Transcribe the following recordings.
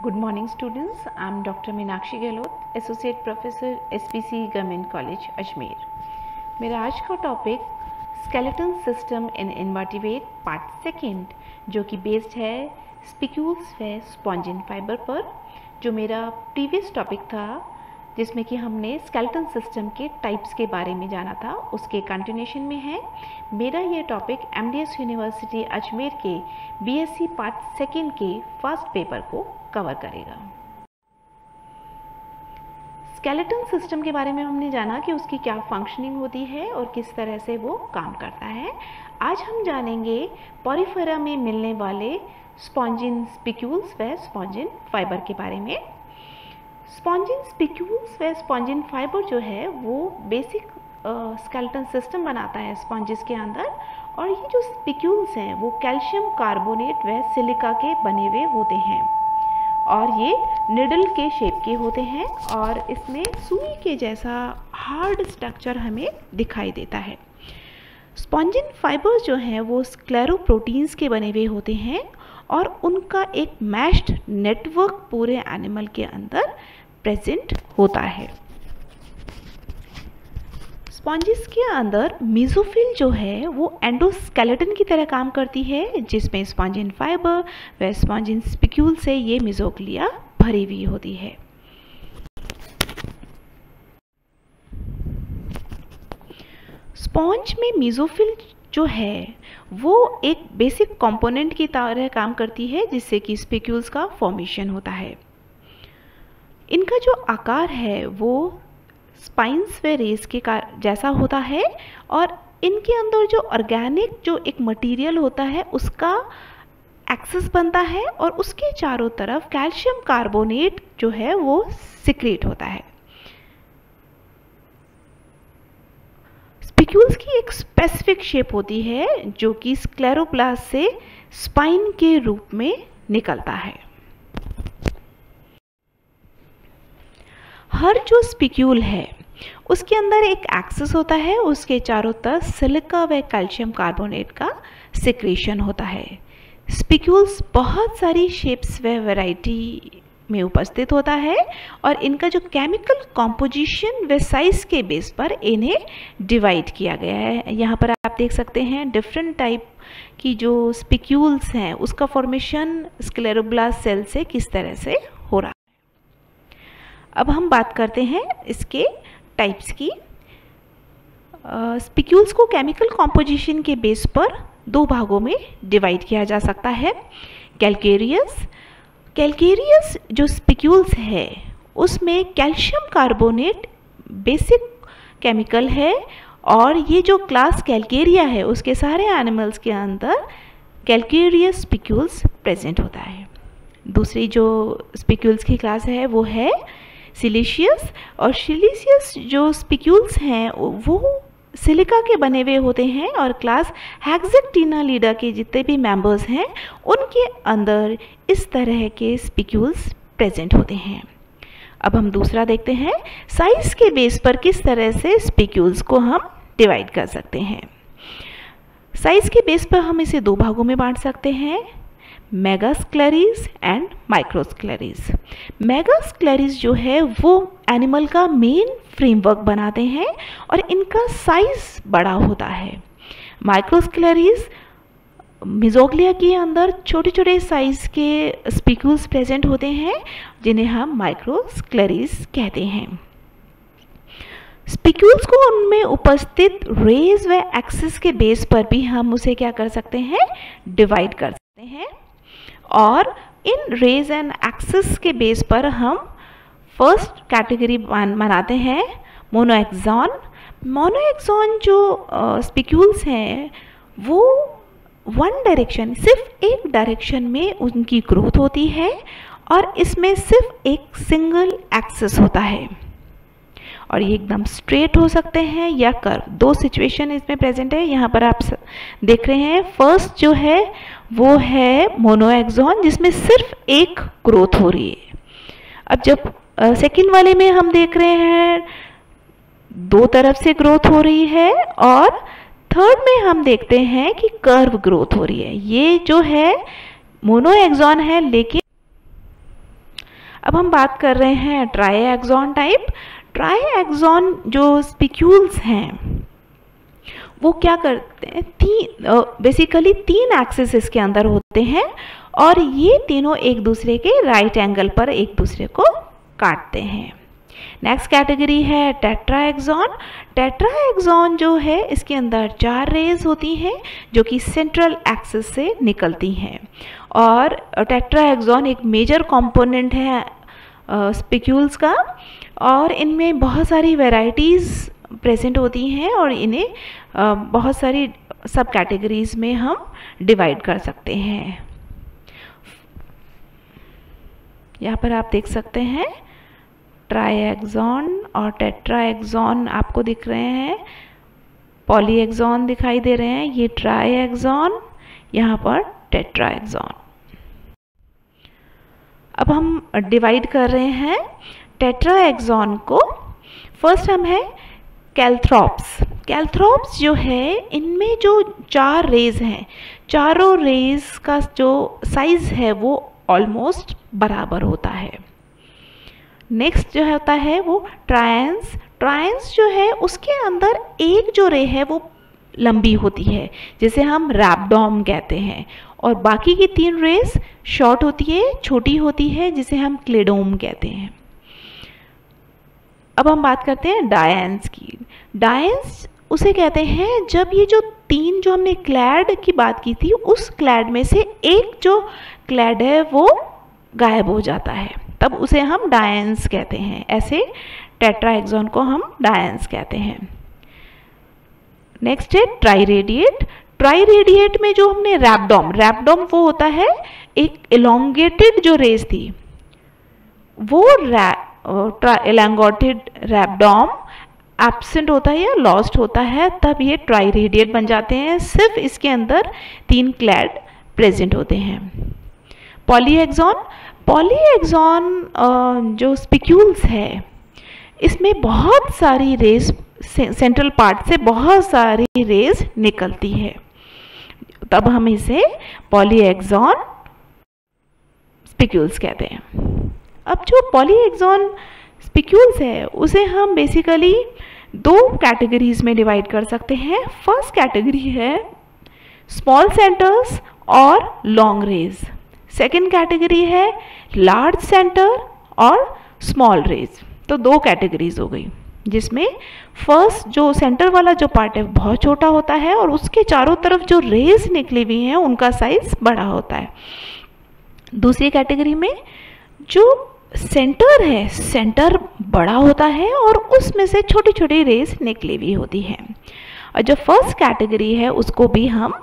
Good morning students, I am Dr. Meenakshi Gehlot, Associate Professor SPC Government College, Ajmer. मेरा आज का topic skeleton system in invertebrate part second जो कि based है spicules व spongin fibre पर, जो मेरा प्रीवियस टॉपिक था जिसमें कि हमने स्केलेटन सिस्टम के टाइप्स के बारे में जाना था, उसके कंटिन्यूशन में है। मेरा ये टॉपिक MDS यूनिवर्सिटी अजमेर के BSc पार्ट सेकेंड के फर्स्ट पेपर को कवर करेगा। स्केलेटन सिस्टम के बारे में हमने जाना कि उसकी क्या फंक्शनिंग होती है और किस तरह से वो काम करता है। आज हम जानेंगे पॉरीफेरा में मिलने वाले स्पॉन्जिन स्पिक्यूल्स व स्पॉन्जिन फाइबर के बारे में। स्पॉन्जिन स्पिक्यूल्स व स्पॉन्जिन फाइबर जो है वो बेसिक स्केलेटन सिस्टम बनाता है स्पॉन्जिस के अंदर, और ये जो स्पिक्यूल्स हैं वो कैल्शियम कार्बोनेट व सिलिका के बने हुए होते हैं और ये निडल के शेप के होते हैं और इसमें सुई के जैसा हार्ड स्ट्रक्चर हमें दिखाई देता है। स्पॉन्जिन फाइबर्स जो हैं वो स्क्लेरोप्रोटीन्स के बने हुए होते हैं और उनका एक मैश्ड नेटवर्क पूरे एनिमल के अंदर प्रेजेंट होता है। स्पॉन्जिस के अंदर मेसोफिल जो है वो एंडोस्केलेटन की तरह काम करती है, जिसमें स्पॉन्जिन फाइबर व स्पॉन्जिन स्पिक्यूल से ये मेसोग्लिया भरी हुई होती है। स्पॉन्ज में मेसोफिल जो है वो एक बेसिक कंपोनेंट की तरह काम करती है, जिससे कि स्पिक्यूल्स का फॉर्मेशन होता है। इनका जो आकार है वो स्पाइंस व रेस के जैसा होता है और इनके अंदर जो ऑर्गेनिक जो एक मटेरियल होता है उसका एक्सेस बनता है और उसके चारों तरफ कैल्शियम कार्बोनेट जो है वो सिक्रेट होता है। स्पिक्यूल्स की एक स्पेसिफिक शेप होती है जो कि स्क्लेरोप्लास्ट से स्पाइन के रूप में निकलता है। हर जो स्पिक्यूल है उसके अंदर एक एक्सेस होता है, उसके चारों तरफ सिलिका व कैल्शियम कार्बोनेट का सिक्रेशन होता है। स्पिक्यूल्स बहुत सारी शेप्स व वैरायटी में उपस्थित होता है और इनका जो केमिकल कॉम्पोजिशन व साइज के बेस पर इन्हें डिवाइड किया गया है। यहाँ पर आप देख सकते हैं डिफरेंट टाइप की जो स्पिक्यूल्स हैं उसका फॉर्मेशन स्क्लेरोब्लास्ट सेल से किस तरह से हो रहा है। अब हम बात करते हैं इसके टाइप्स की। स्पिक्यूल्स को केमिकल कॉम्पोजिशन के बेस पर दो भागों में डिवाइड किया जा सकता है। कैल्केरियस जो स्पिक्यूल्स है उसमें कैल्शियम कार्बोनेट बेसिक केमिकल है और ये जो क्लास कैल्केरिया है उसके सारे एनिमल्स के अंदर कैल्केरियस स्पिक्यूल्स प्रेजेंट होता है। दूसरी जो स्पिक्यूल्स की क्लास है वो है सिलिशियस, और सिलिशियस जो स्पिक्यूल्स हैं वो सिलिका के बने हुए होते हैं और क्लास हेक्सेक्टिनालिडा के जितने भी मेंबर्स हैं उनके अंदर इस तरह के स्पिक्यूल्स प्रेजेंट होते हैं। अब हम दूसरा देखते हैं साइज के बेस पर किस तरह से स्पिक्यूल्स को हम डिवाइड कर सकते हैं। साइज के बेस पर हम इसे दो भागों में बांट सकते हैं, मेगास्क्लेरीज एंड माइक्रोस्क्लेरीज। मेगास्क्लेरीज जो है वो एनिमल का मेन फ्रेमवर्क बनाते हैं और इनका साइज बड़ा होता है। माइक्रोस्क्लेरीज मेसोग्लिया के अंदर छोटे छोटे साइज के स्पिक्यूल्स प्रेजेंट होते हैं जिन्हें हम माइक्रोस्क्लेरीज कहते हैं। स्पिक्यूल्स को उनमें उपस्थित रेज व एक्सिस के बेस पर भी हम उसे क्या कर सकते हैं, डिवाइड कर सकते हैं। और इन रेज एंड एक्सिस के बेस पर हम फर्स्ट कैटेगरी बनाते हैं मोनोएक्सॉन। मोनोएक्सॉन जो स्पिक्यूल्स हैं वो वन डायरेक्शन, सिर्फ एक डायरेक्शन में उनकी ग्रोथ होती है और इसमें सिर्फ एक सिंगल एक्सिस होता है और ये एकदम स्ट्रेट हो सकते हैं या कर्व। दो सिचुएशन इसमें प्रेजेंट है। यहाँ पर आप देख रहे हैं फर्स्ट जो है वो है मोनोएक्सॉन जिसमें सिर्फ एक ग्रोथ हो रही है। अब जब सेकंड वाले में हम देख रहे हैं दो तरफ से ग्रोथ हो रही है और थर्ड में हम देखते हैं कि कर्व ग्रोथ हो रही है। ये जो है मोनोएक्सॉन है, लेकिन अब हम बात कर रहे हैं ट्राईएक्सॉन टाइप। ट्राईएक्सॉन जो स्पिक्यूल्स हैं वो क्या करते हैं, बेसिकली 3 एक्सिस इसके अंदर होते हैं और ये तीनों एक दूसरे के राइट एंगल पर एक दूसरे को काटते हैं। नेक्स्ट कैटेगरी है टेट्राएक्सॉन। टेट्राएक्सॉन जो है इसके अंदर 4 रेज होती हैं जो कि सेंट्रल एक्सिस से निकलती हैं और टेट्राएक्सॉन एक मेजर कंपोनेंट है स्पिक्यूल्स का और इनमें बहुत सारी वैरायटीज़ प्रेजेंट होती हैं और इन्हें बहुत सारी सब कैटेगरीज में हम डिवाइड कर सकते हैं। यहाँ पर आप देख सकते हैं ट्राईएक्सॉन और टेट्राएक्सॉन आपको दिख रहे हैं, पॉलीएक्सॉन दिखाई दे रहे हैं, ये ट्राईएक्सॉन, यहाँ पर टेट्राएक्सॉन। अब हम डिवाइड कर रहे हैं टेट्राएक्सॉन को। फर्स्ट हम है कैल्थ्रोप्स। कैल्थ्रोप्स जो है इनमें जो 4 रेज हैं, चारों रेज का जो साइज है वो ऑलमोस्ट बराबर होता है। नेक्स्ट जो होता है वो ट्रायंस। ट्रायंस जो है उसके अंदर एक जो रे है वो लंबी होती है जिसे हम रैप्डॉम कहते हैं और बाकी की 3 रेज शॉर्ट होती है, छोटी होती है, जिसे हम क्लेडोम कहते हैं। अब हम बात करते हैं डायंस की। डायंस उसे कहते हैं जब ये जो 3 जो हमने क्लैड की बात की थी उस क्लैड में से एक जो क्लैड है वो गायब हो जाता है, तब उसे हम डायंस कहते हैं। ऐसे टेट्राएक्सॉन को हम डायंस कहते हैं। नेक्स्ट है ट्राइरेडिएट। ट्राइरेडिएट में जो हमने रैप्डॉम, रैप्डॉम वो होता है एक एलोंगेटेड जो रेस थी, वो एलोंगेटेड रैप्डॉम एब्सेंट होता है या लॉस्ट होता है, तब ये ट्राइरेडिएट बन जाते हैं। सिर्फ इसके अंदर 3 क्लैड प्रेजेंट होते हैं। पॉलीएक्सॉन। पॉलीएक्सॉन जो स्पिक्यूल्स है इसमें बहुत सारी रेस, सेंट्रल पार्ट से बहुत सारी रेस निकलती है, तब हम इसे पॉलीएक्सॉन स्पिक्यूल्स कहते हैं। अब जो पॉलीएक्सॉन स्पिक्यूल्स है उसे हम बेसिकली 2 कैटेगरीज में डिवाइड कर सकते हैं। फर्स्ट कैटेगरी है स्मॉल सेंटर्स और लॉन्ग रेज। सेकेंड कैटेगरी है लार्ज सेंटर और स्मॉल रेज। तो 2 कैटेगरीज हो गई, जिसमें फर्स्ट जो सेंटर वाला जो पार्ट है बहुत छोटा होता है और उसके चारों तरफ जो रेज निकली हुई हैं उनका साइज बड़ा होता है। दूसरी कैटेगरी में जो सेंटर है, सेंटर बड़ा होता है और उसमें से छोटी छोटी रेज निकली हुई होती है। और जो फर्स्ट कैटेगरी है उसको भी हम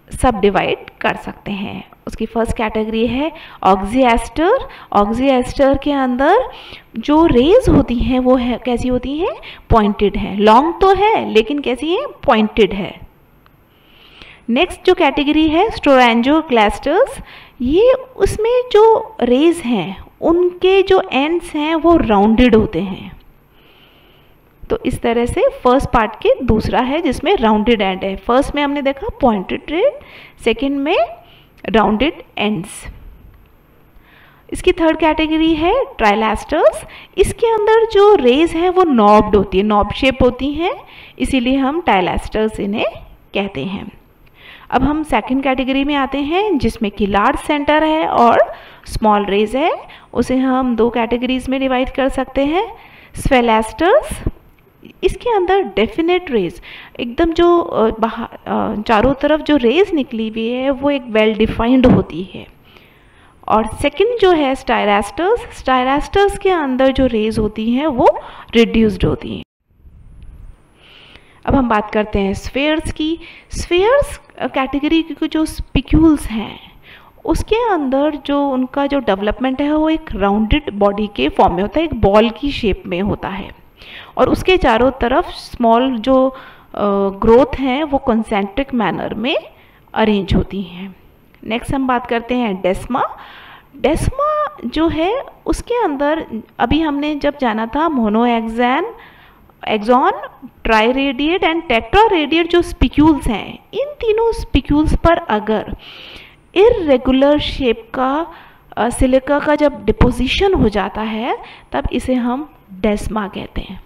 सब डिवाइड कर सकते हैं। उसकी फर्स्ट कैटेगरी है ऑक्सीएस्टर। ऑक्सीएस्टर के अंदर जो रेज होती हैं वो है कैसी होती हैं, पॉइंटेड है, लॉन्ग तो है लेकिन कैसी है, पॉइंटेड है। नेक्स्ट जो कैटेगरी है स्टोरेंजोक्लास्टर्स, ये उसमें जो रेज हैं उनके जो एंड्स हैं वो राउंडेड होते हैं। तो इस तरह से फर्स्ट पार्ट के दूसरा है जिसमें राउंडेड एंड है। फर्स्ट में हमने देखा पॉइंटेड रेज, सेकेंड में राउंडेड एंड्स। इसकी थर्ड कैटेगरी है ट्राइलास्टर्स। इसके अंदर जो रेज है वो नॉब्ड होती है, नॉब शेप होती हैं, इसीलिए हम ट्राइलास्टर्स इन्हें कहते हैं। अब हम सेकंड कैटेगरी में आते हैं जिसमें कि लार्ज सेंटर है और स्मॉल रेज है। उसे हम 2 कैटेगरीज में डिवाइड कर सकते हैं। स्फेलास्टर्स, इसके अंदर डेफिनेट रेज, एकदम जो चारों तरफ जो रेज निकली हुई है वो एक वेल डिफाइंड होती है। और सेकंड जो है स्टायरास्टर्स, स्टायरास्टर्स के अंदर जो रेज होती हैं वो रिड्यूस्ड होती हैं। अब हम बात करते हैं स्फेयर्स की। स्फेयर्स कैटेगरी के जो स्पिक्यूल्स हैं उसके अंदर जो उनका जो डेवलपमेंट है वो एक राउंडेड बॉडी के फॉर्म में होता है, एक बॉल की शेप में होता है और उसके चारों तरफ स्मॉल जो ग्रोथ हैं वो कंसेंट्रिक मैनर में अरेंज होती हैं। नेक्स्ट हम बात करते हैं डेस्मा। डेस्मा जो है उसके अंदर अभी हमने जब जाना था मोनोएक्सॉन, ट्राइरेडिएट एंड टेट्रारेडिएट जो स्पिक्यूल्स हैं, इन तीनों स्पिक्यूल्स पर अगर इर्रेगुलर शेप का सिलिका का जब डिपोजिशन हो जाता है तब इसे हम डेस्मा कहते हैं।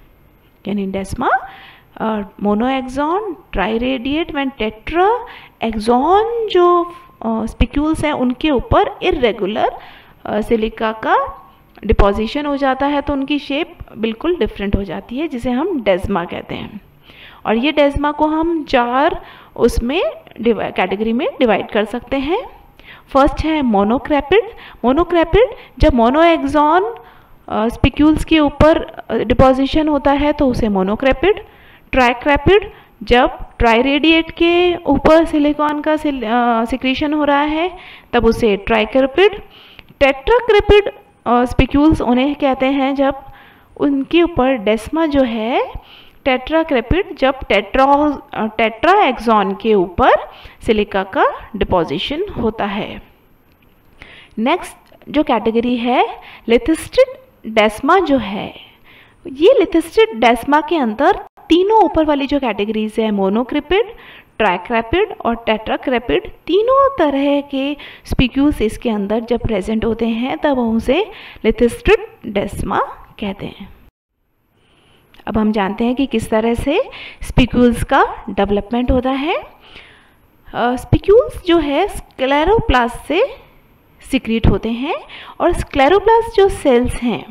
यानी डेस्मा मोनोएक्सॉन ट्राइरेडिएट व्हेन टेट्रा एक्सॉन जो स्पिक्यूल्स हैं उनके ऊपर इर्रेगुलर सिलिका का डिपोजिशन हो जाता है तो उनकी शेप बिल्कुल डिफरेंट हो जाती है, जिसे हम डेस्मा कहते हैं। और ये डेस्मा को हम 4 उसमें कैटेगरी में डिवाइड कर सकते हैं। फर्स्ट है मोनोक्रैपिड। मोनोक्रैपिड जब मोनोएक्सॉन स्पिक्यूल्स के ऊपर डिपोजिशन होता है तो उसे मोनोक्रैपिड। ट्राइक्रैपिड जब ट्राइरेडिएट के ऊपर सिलिकॉन का सिक्रीशन हो रहा है तब उसे ट्राइक्रैपिड। टेट्राक्रैपिड स्पिक्यूल्स उन्हें कहते हैं जब उनके ऊपर डेस्मा जो है टेट्राक्रैपिड जब टेट्रा एक्सॉन के ऊपर सिलिका का डिपोजिशन होता है। नेक्स्ट जो कैटेगरी है लिथिस्टिड डेस्मा जो है, ये लिथिस्टिड डेस्मा के अंदर तीनों ऊपर वाली जो कैटेगरीज है मोनोक्रैपिड, ट्राइक्रैपिड और टेट्राक्रैपिड, तीनों तरह के स्पिक्यूल्स इसके अंदर जब प्रेजेंट होते हैं तब हम उसे लिथिस्टिड डेस्मा कहते हैं। अब हम जानते हैं कि किस तरह से स्पिक्यूल्स का डेवलपमेंट होता है। स्पिक्यूल्स जो है स्क्लेरोप्लास्ट से सिक्रीट होते हैं और स्क्लेरोप्लास्ट जो सेल्स हैं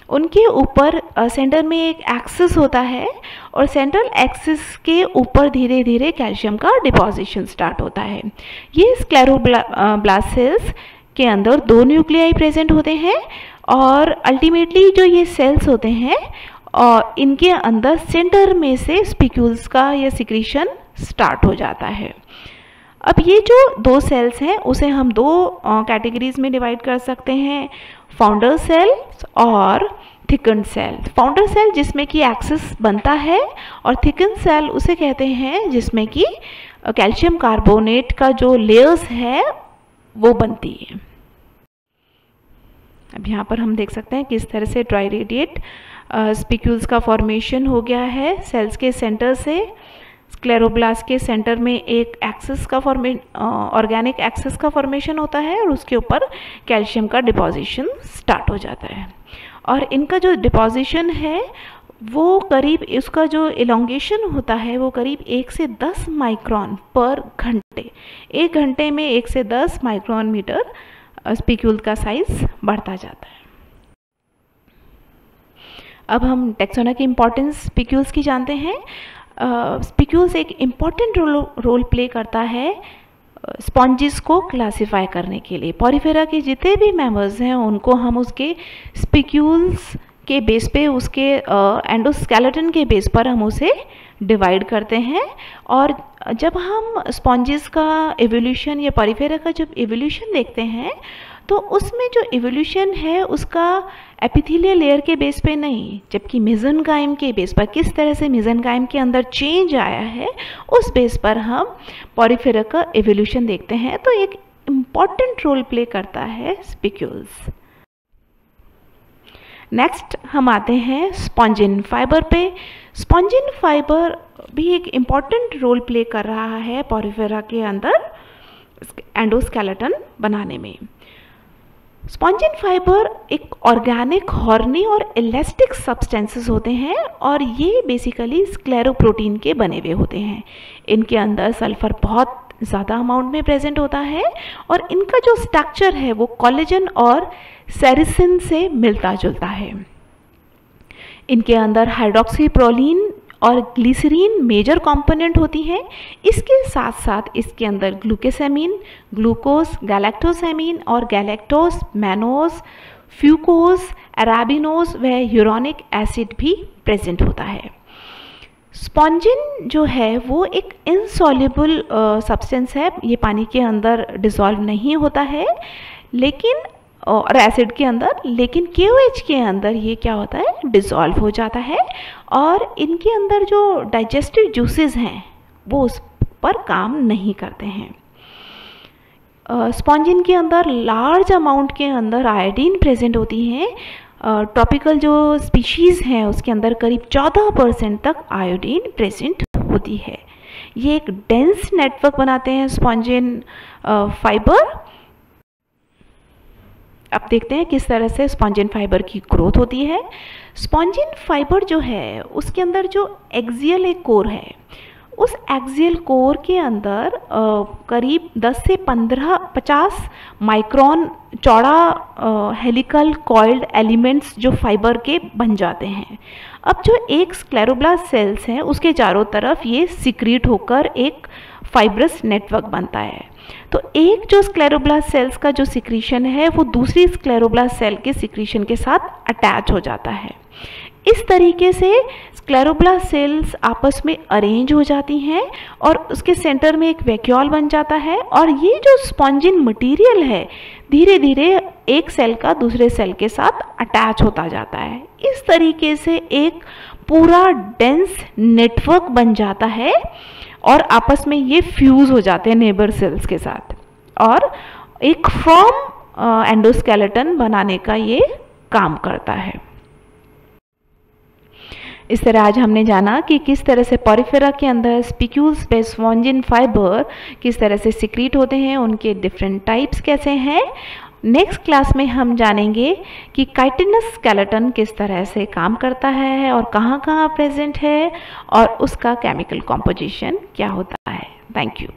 उनके ऊपर सेंटर में एक एक्सिस होता है और सेंट्रल एक्सिस के ऊपर धीरे धीरे कैल्शियम का डिपोजिशन स्टार्ट होता है। ये स्क्लेरोब्लास्ट सेल्स के अंदर 2 न्यूक्लियाई प्रेजेंट होते हैं और अल्टीमेटली जो ये सेल्स होते हैं और इनके अंदर सेंटर में से स्पिक्यूल्स का ये सिक्रीशन स्टार्ट हो जाता है। अब ये जो 2 सेल्स हैं उसे हम 2 कैटेगरीज में डिवाइड कर सकते हैं, फाउंडर सेल और थिकन सेल। फाउंडर सेल जिसमें कि एक्सिस बनता है और थिकन सेल उसे कहते हैं जिसमें कि कैल्शियम कार्बोनेट का जो लेयर्स है वो बनती है। अब यहाँ पर हम देख सकते हैं किस तरह से ट्राइरेडिएट स्पिक्यूल्स का फॉर्मेशन हो गया है। सेल्स के सेंटर से स्क्लेरोब्लास्ट के सेंटर में एक एक्सिस का ऑर्गेनिक एक्सिस का फॉर्मेशन होता है और उसके ऊपर कैल्शियम का डिपोजिशन स्टार्ट हो जाता है। और इनका जो डिपोजिशन है वो करीब, इसका जो इलोंगेशन होता है वो करीब 1 से 10 माइक्रोन पर घंटे। 1 घंटे में 1 से 10 माइक्रोन मीटर स्पिक्यूल का साइज बढ़ता जाता है। अब हम टेक्सोना की इम्पोर्टेंस स्पिक्यूल्स की जानते हैं। स्पिक्यूल्स एक इम्पॉर्टेंट रोल प्ले करता है स्पॉन्जिस को क्लासिफाई करने के लिए। पॉरीफेरा के जितने भी मेंबर्स हैं उनको हम उसके स्पिक्यूल्स के बेस पे, उसके एंडोस्केलेटन के बेस पर हम उसे डिवाइड करते हैं। और जब हम स्पॉन्जिस का एवोल्यूशन या पॉरीफेरा का जब एवोल्यूशन देखते हैं तो उसमें जो एवोल्यूशन है उसका एपिथेलियल लेयर के बेस पे नहीं, जबकि मेसेनकाइम के बेस पर, किस तरह से मेसेनकाइम के अंदर चेंज आया है उस बेस पर हम पॉरीफेरा का एवोल्यूशन देखते हैं। तो एक इम्पॉर्टेंट रोल प्ले करता है स्पिक्यूल्स। नेक्स्ट हम आते हैं स्पॉन्जिन फाइबर पे। स्पॉन्जिन फाइबर भी एक इम्पॉर्टेंट रोल प्ले कर रहा है पॉरीफेरा के अंदर एंडोस्केलेटन बनाने में। स्पॉन्जिन फाइबर एक ऑर्गेनिक, हॉर्नी और इलास्टिक सब्सटेंसेस होते हैं और ये बेसिकली स्क्लेरोप्रोटीन के बने हुए होते हैं। इनके अंदर सल्फर बहुत ज़्यादा अमाउंट में प्रेजेंट होता है और इनका जो स्ट्रक्चर है वो कोलेजन और सेरिसिन से मिलता जुलता है। इनके अंदर हाइड्रोक्सीप्रोलीन और ग्लिसरीन मेजर कंपोनेंट होती हैं। इसके साथ साथ इसके अंदर ग्लूकोसेमीन, ग्लूकोज, गैलेक्टोसेमीन और गैलेक्टोस, मैनोस, फ्यूकोस, अराबिनोस व यूरोनिक एसिड भी प्रेजेंट होता है। स्पॉन्जिन जो है वो एक इनसॉल्युबल सब्सटेंस है, ये पानी के अंदर डिसॉल्व नहीं होता है लेकिन और एसिड के अंदर, लेकिन KOH के अंदर ये क्या होता है, डिसॉल्व हो जाता है और इनके अंदर जो डाइजेस्टिव जूसेस हैं वो उस पर काम नहीं करते हैं। स्पॉन्जिन के अंदर लार्ज अमाउंट के अंदर आयोडीन प्रेजेंट होती हैं। ट्रॉपिकल जो स्पीशीज़ हैं उसके अंदर करीब 14% तक आयोडीन प्रेजेंट होती है। ये एक डेंस नेटवर्क बनाते हैं स्पॉन्जिन फाइबर। अब देखते हैं किस तरह से स्पॉन्जिन फाइबर की ग्रोथ होती है। स्पॉन्जिन फाइबर जो है उसके अंदर जो एक्सियल एक कोर है, उस एक्सियल कोर के अंदर करीब 10 से 50 माइक्रोन चौड़ा हेलिकल कॉइल्ड एलिमेंट्स जो फाइबर के बन जाते हैं। अब जो एक स्क्लेरोब्लास्ट सेल्स हैं उसके चारों तरफ ये सिक्रीट होकर एक फाइब्रस नेटवर्क बनता है। तो एक जो स्क्लेरोब्लास्ट सेल्स का जो सिक्रीशन है वो दूसरी स्क्लेरोब्लास्ट सेल के सिक्रीशन के साथ अटैच हो जाता है। इस तरीके से स्क्लेरोब्लास्ट सेल्स आपस में अरेंज हो जाती हैं और उसके सेंटर में एक वैक्यूल बन जाता है, और ये जो स्पॉन्जिन मटेरियल है धीरे धीरे एक सेल का दूसरे सेल के साथ अटैच होता जाता है। इस तरीके से एक पूरा डेंस नेटवर्क बन जाता है और आपस में ये फ्यूज हो जाते हैं नेबर सेल्स के साथ, और एक फर्म एंडोस्केलेटन बनाने का ये काम करता है। इस तरह आज हमने जाना कि किस तरह से पॉरीफेरा के अंदर स्पिक्यूल्स पे स्पॉन्जिन फाइबर किस तरह से सिक्रीट होते हैं, उनके डिफरेंट टाइप्स कैसे हैं। नेक्स्ट क्लास में हम जानेंगे कि काइटिनस स्केलेटन किस तरह से काम करता है और कहाँ कहाँ प्रेजेंट है और उसका केमिकल कॉम्पोजिशन क्या होता है। Thank you.